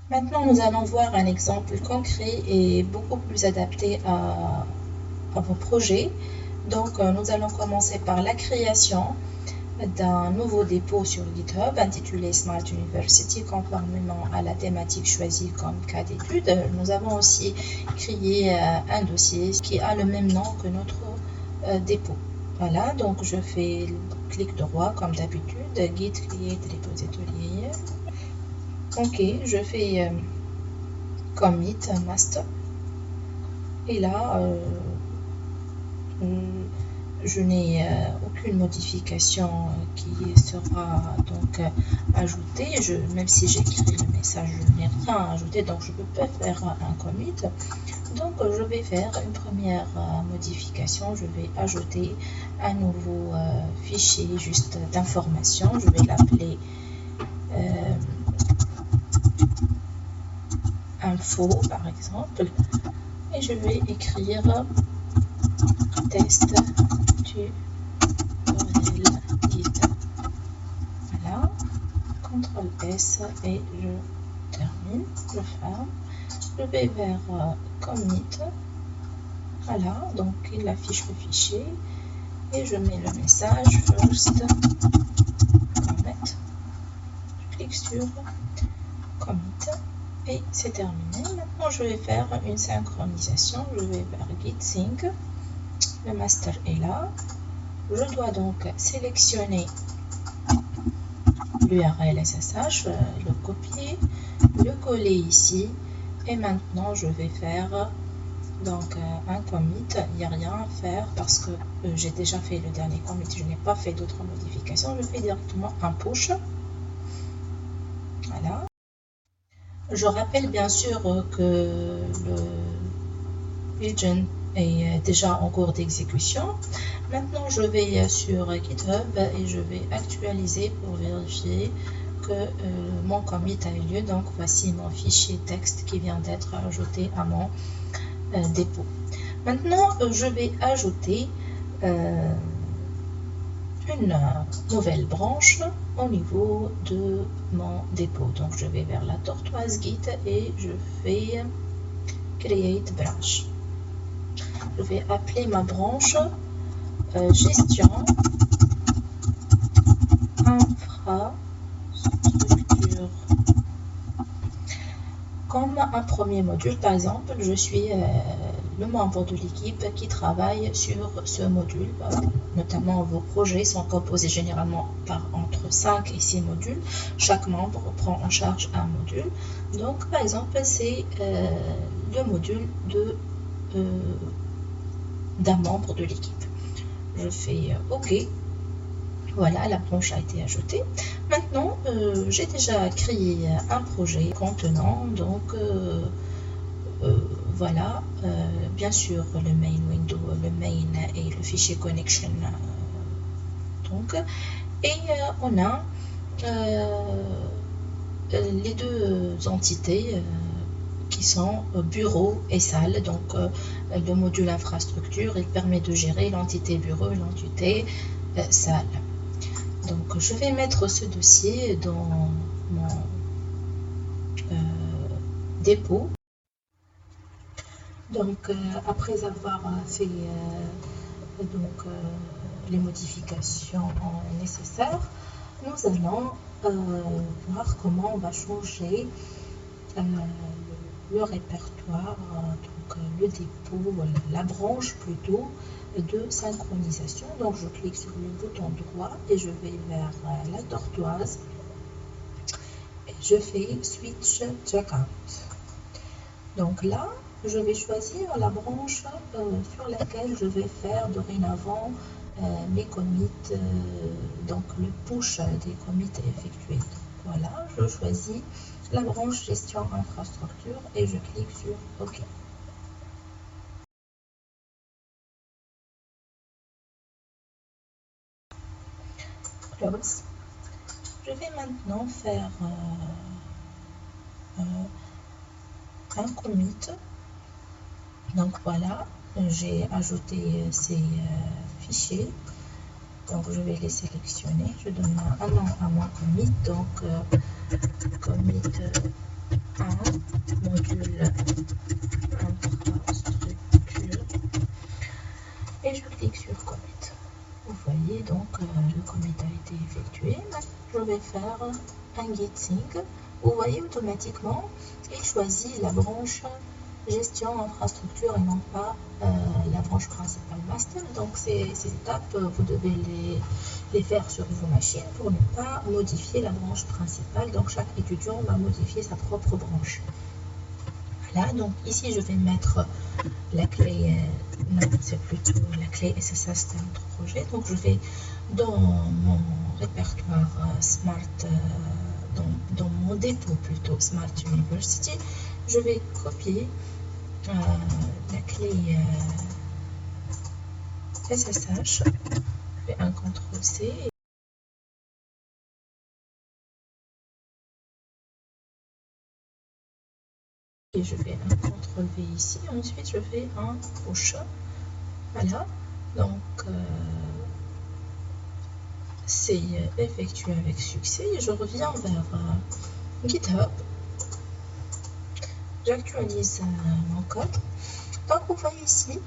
Maintenant, nous allons voir un exemple concret et beaucoup plus adapté à vos projets. Donc, nous allons commencer par la création d'un nouveau dépôt sur GitHub intitulé Smart University conformément à la thématique choisie comme cas d'étude. Nous avons aussi créé un dossier qui a le même nom que notre dépôt. Voilà, donc je fais clic droit comme d'habitude, Git Create Repository. Ok, je fais commit master. Et là, je n'ai aucune modification qui sera donc ajoutée. Même si j'écris le message, je n'ai rien ajouté, donc je ne peux pas faire un commit. Donc je vais faire une première modification. Je vais ajouter un nouveau fichier juste d'information. Je vais l'appeler info par exemple. Et je vais écrire test tutoriel Git. Voilà, CTRL S et je termine, je ferme. Je vais vers commit. Voilà, donc il affiche le fichier et je mets le message first commit. Je clique sur commit et c'est terminé. Maintenant je vais faire une synchronisation. Je vais vers git sync. Le master est là. Je dois donc sélectionner l'URL SSH, le copier, le coller ici et maintenant je vais faire donc un commit. Il n'y a rien à faire parce que j'ai déjà fait le dernier commit, je n'ai pas fait d'autres modifications. Je fais directement un push. Voilà. Je rappelle bien sûr que le agent est déjà en cours d'exécution. Maintenant, je vais sur GitHub et je vais actualiser pour vérifier que mon commit a eu lieu. Donc, voici mon fichier texte qui vient d'être ajouté à mon dépôt. Maintenant, je vais ajouter une nouvelle branche au niveau de mon dépôt. Donc, je vais vers la tortoise Git et je fais Create Branch. Je vais appeler ma branche gestion infrastructure comme un premier module. Par exemple, je suis le membre de l'équipe qui travaille sur ce module. Notamment, vos projets sont composés généralement par entre 5 et 6 modules. Chaque membre prend en charge un module. Donc, par exemple, c'est le module d'un membre de l'équipe. Je fais OK. Voilà, la branche a été ajoutée. Maintenant, j'ai déjà créé un projet contenant, donc voilà, bien sûr, le main window, le main et le fichier connection. Donc, et on a les deux entités qui sont bureau et salle. Donc, le module infrastructure, il permet de gérer l'entité bureau et l'entité salle. Donc, je vais mettre ce dossier dans mon dépôt. Donc, après avoir fait les modifications nécessaires, nous allons voir comment on va changer le répertoire, donc le dépôt, la branche plutôt, de synchronisation. Donc je clique sur le bouton droit et je vais vers la tortoise et je fais Switch Checkout. Donc là, je vais choisir la branche sur laquelle je vais faire dorénavant mes commits, donc le push des commits effectués. Donc voilà, je choisis la branche gestion infrastructure et je clique sur OK. Close. Je vais maintenant faire un commit. Donc voilà, j'ai ajouté ces fichiers. Donc je vais les sélectionner. Je donne un nom à mon commit. Donc commit 1. faire un getSync. Vous voyez automatiquement, il choisit la branche gestion infrastructure et non pas la branche principale master. Donc ces étapes, vous devez les faire sur vos machines pour ne pas modifier la branche principale. Donc chaque étudiant va modifier sa propre branche. Voilà, donc ici je vais mettre la clé, non c'est plutôt la clé SSH d'un autre projet. Donc je vais dans mon répertoire Smart, dans mon dépôt plutôt Smart University, je vais copier la clé SSH, je fais un CTRL-C et je fais un CTRL-V ici, ensuite je fais un push, voilà, donc c'est effectué avec succès et je reviens vers GitHub, j'actualise mon code. Donc vous voyez ici,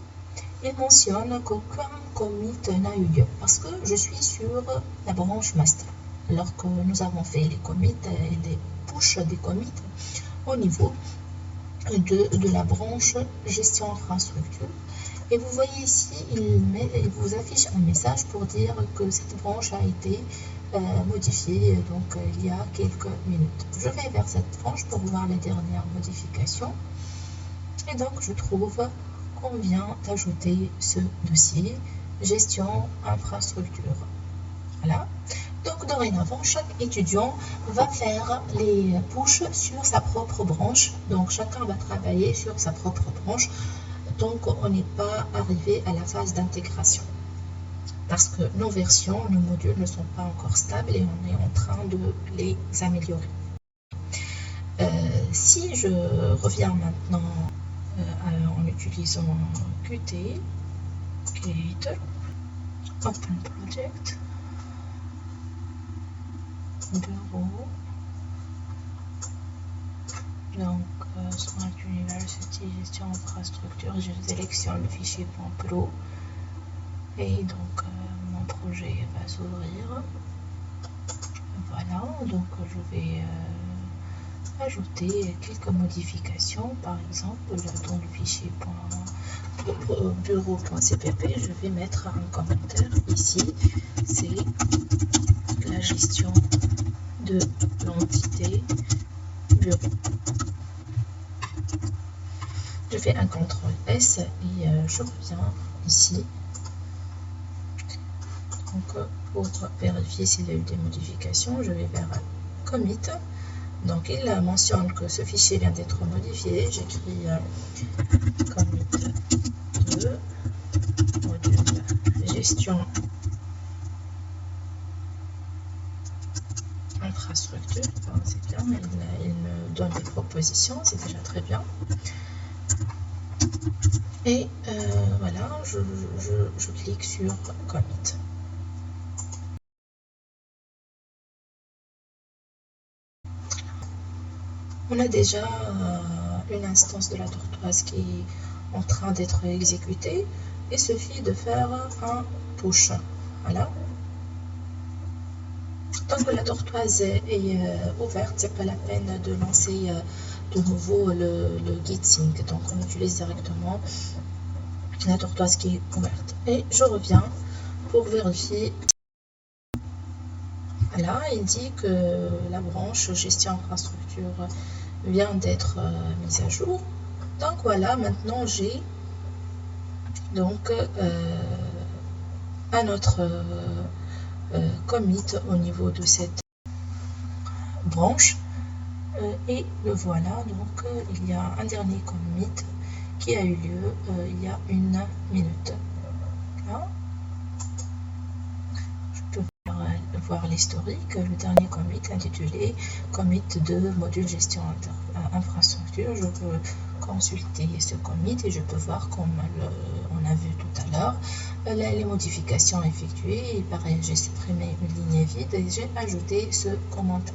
il mentionne qu'aucun commit n'a eu lieu parce que je suis sur la branche master. Alors que nous avons fait les commits et les push des commits au niveau de la branche gestion infrastructure. Et vous voyez ici, il vous affiche un message pour dire que cette branche a été modifiée donc il y a quelques minutes. Je vais vers cette branche pour voir les dernières modifications. Et donc je trouve qu'on vient d'ajouter ce dossier gestion infrastructure. Voilà. Donc dorénavant, chaque étudiant va faire les push sur sa propre branche. Donc chacun va travailler sur sa propre branche. Donc on n'est pas arrivé à la phase d'intégration. Parce que nos versions, nos modules ne sont pas encore stables et on est en train de les améliorer. Si je reviens maintenant en utilisant Qt, Creator, Open Project, Bureau, donc Smart University, gestion infrastructure, je sélectionne le fichier .pro et donc mon projet va s'ouvrir. Voilà, donc je vais ajouter quelques modifications, par exemple dans le fichier bureau.cpp, je vais mettre un commentaire ici, c'est la gestion de l'entité bureau. Je fais un CTRL-S et je reviens ici donc, pour vérifier s'il y a eu des modifications. Je vais vers commit. Donc il mentionne que ce fichier vient d'être modifié. J'écris commit 2 module gestion infrastructure. Enfin, c'est bien, il me donne des propositions, c'est déjà très bien. Et voilà, je clique sur commit. On a déjà une instance de la tortoise qui est en train d'être exécutée. Il suffit de faire un push. Voilà. Tant que la tortoise est ouverte, c'est pas la peine de lancer de nouveau le getSync. Donc on utilise directement la tortoise qui est ouverte. Et je reviens pour vérifier. Voilà, il dit que la branche gestion infrastructure vient d'être mise à jour. Donc voilà, maintenant j'ai donc un autre commit au niveau de cette branche et le voilà. Donc il y a un dernier commit qui a eu lieu il y a une minute. Là, je peux voir l'historique. Le dernier commit intitulé commit de module gestion infrastructure. Je peux consulter ce commit et je peux voir, comme on a vu tout à l'heure, les modifications effectuées. Il paraît que j'ai supprimé une ligne vide et j'ai ajouté ce commentaire.